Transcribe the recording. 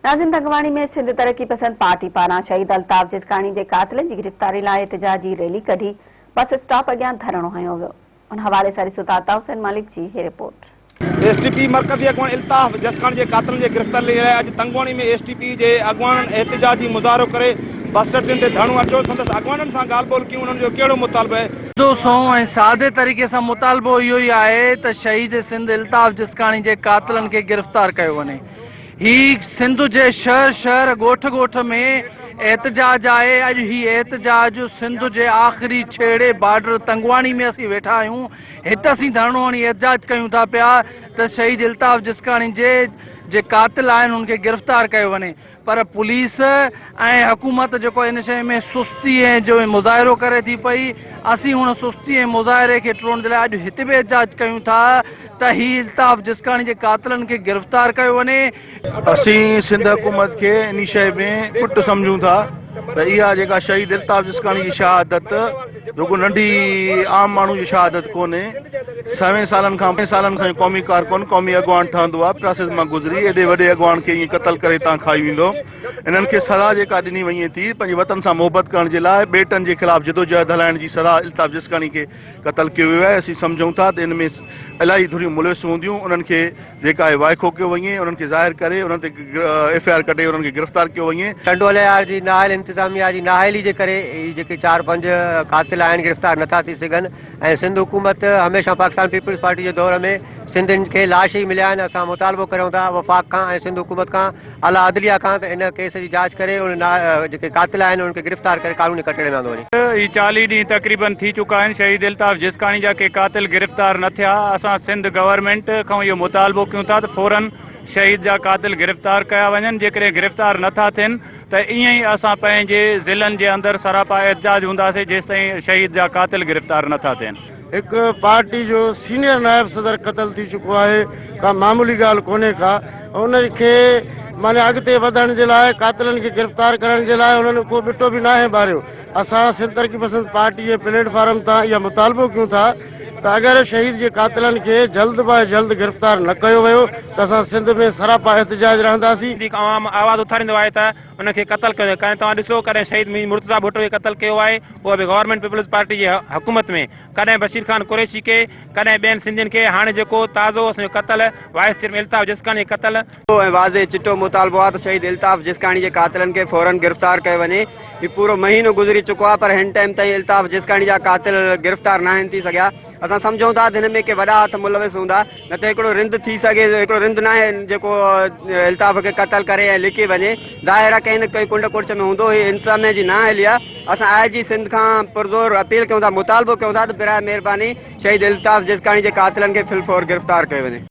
नाज़िम तंगवानी में सिंध तरक्की पसंद पार्टी पारां शहीद इल्ताफ जिस्कानी के कातिलनि जी गिरफ्तारी लाइ एहतजाजी रैली कढी बस स्टॉप अॻियां धरणो हयो वियो। उन हवाले सां रिपोर्ट हुसैन मालिक जी हे रिपोर्ट। एसटीपी मरकज़ी अगवान इल्ताफ जिस्कानी के कातिलनि जे गिरफ्तारी लाइ अॼु तंगवानी में एसटीपी जे अगवाननि एहतजाजी मुज़ाहिरो करे बस स्टैंड ते धरणो अचो। संदसि अगवाननि सां ॻाल्हि ॿोल कयूं। उन्हनि जो कहिड़ो मुतालबो आहे? दोस्तों ऐं सादे तरीक़े सां मुतालबो इहो ई आहे त शहीद सिंध इल्ताफ जिस्कानी जे कातिलनि खे गिरफ़्तार कयो वञे। ही सिंध जे शहर शहर ॻोठ ॻोठ में एहतजाज आहे। अॼु ही एहतजाज सिंध जे आख़िरी छेड़े बॉर्डर तंगवानी में असीं वेठा आहियूं। हिते असीं धरणो हणी एहतजाज कयूं था पिया त शहीद इल्ताफ जिस्कानी जे कातिल आहिनि उनखे गिरफ़्तार कयो वञे। पर पुलिस ऐं हुकूमत जेको इन शइ में सुस्ती ऐं जो मुज़ाहिरो करे थी पई, असीं हुन सुस्ती ऐं मुज़ाहिरे खे टोड़ण जे लाइ अॼु हिते बि एहतजाज कयूं था त ही इल्ताफ जिस्कानी जे कातिलनि खे गिरफ़्तार कयो वञे। असीं सिंध हुकूमत खे इन शइ में पुट सम्झूं था त इहा जेका शहीद इल्ताफ जिस्कानी जी शहादत रुगो नंढी आम माण्हू जी शहादत कोन्हे। 7 सालनि खां क़ौमी कारकुन क़ौमी अॻवान ठहंदो आहे, प्रोसेस मां गुज़री एॾे वॾे अॻवान खे ईअं क़तल करे तव्हां खाई वेंदो। इन्हनि खे सज़ा जेका ॾिनी वञे थी पंहिंजे वतन सां मोहबत करण जे लाइ बेटनि जे ख़िलाफ़ जिदोजहद हलाइण जी सज़ा इल्ताफ जिस्कानी खे क़तल कयो वियो आहे। असीं सम्झूं था त इन में इलाही धुरियूं मुलविस हूंदियूं। उन्हनि खे जेका आहे वाइखो कयो वञे, उन्हनि खे ज़ाहिर करे उन्हनि ते FIR कढे उन्हनि खे गिरफ़्तार कयो वञे। टंडोलियार जी नाहिल इंतिज़ामिया जी नाहिली जे करे जेके 4-5 कातिल आहिनि गिरफ़्तार नथा थी सघनि। ऐं सिंध हुकूमत हमेशह पाकिस्तान पीपल्स पार्टी जे दौर में सिंधियुनि खे लाश ई मिलिया आहिनि। असां मुतालबो कयूं था वफ़ाक़ खां ऐं सिंध हुकूमत खां आला अदलिया खां त इन केस जी जांच करे उन जेके कातिल आहिनि उन्हनि खे गिरफ़्तार करे कानूनी कटड़े में आंदो वञे। ही 40 ॾींहं तक़रीबन थी चुका आहिनि शहीद इल्ताफ जिस्कानी जा के कातिल गिरफ़्तार न थिया। असां सिंध गवर्नमेंट खां इहो मुतालबो कयूं था त फ़ौरन शहीद जा कातिल गिरफ़्तार कया वञनि। जेकॾहिं गिरफ़्तार नथा थियनि त ईअं ई असां पंहिंजे ज़िलनि जे अंदरि सरापा एहतजाज हूंदासीं जेसिताईं शहीद जा कातिल गिरफ़्तार नथा थियनि। एक पार्टी जो सीनियर नायब सदर कतल थी चुको है, का मामूली गाल कोने का। उनके माने अगते वधण जे लाइ कातिलनि खे गिरफ़्तार करण जे लाइ उन्हनि को बिटो भी ना है बारियो। असां सिंध तरक्की पसंद पार्टी जे प्लेटफॉर्म तां इहा मुतालबो कयूं था त अगरि शहीद जे कातिलनि खे जल्द बाय जल्द गिरफ़्तार न कयो वियो त असां सिंध में सरापा एहतजाज रहंदासीं। आवाम आवाज़ उथारींदो आहे त उनखे क़तल कयो। कॾहिं तव्हां ॾिसो कॾहिं शहीद मुर्तज़ा भुट्टो खे क़तल कयो आहे, उहो बि गवर्नमेंट पीपल्स पार्टी जे हुकूमत में। कॾहिं बशीर खान कुरैशी खे, कॾहिं ॿियनि सिंधियुनि खे। हाणे जेको ताज़ो असांजो क़तल वाइस चेयरमैन इल्ताफ जिस्कानी क़तल ऐं वाज़े चिटो मुतालबो आहे त शहीद इल्ताफ जिस्कानी जे कातिलनि खे फ़ौरन गिरफ़्तार कयो वञे। हीउ पूरो महीनो गुज़री चुको आहे पर हिन टाइम ताईं इल्ताफ जिस्कानी जा कातिल गिरफ़्तार न आहिनि थी सघिया। असां सम्झूं था त हिन में के वॾा हथ मुलविस हूंदा, न त हिकिड़ो रिंद थी सघे। हिकिड़ो रिंद न आहे जेको इल्ताफ खे क़तल करे ऐं लिकी वञे। ज़ाहिर आहे कंहिं न कंहिं कुंड कुर्च में हूंदो। हीअ इंतिज़ामिया जी नाअहली आहे। असां IG सिंध खां पुरज़ोर अपील कयूं था, मुतालबो कयूं था त बिराए महिरबानी शहीद इल्ताफ जिस्कानी जे कातिलनि खे फिलफौर गिरफ़्तार कयो वञे।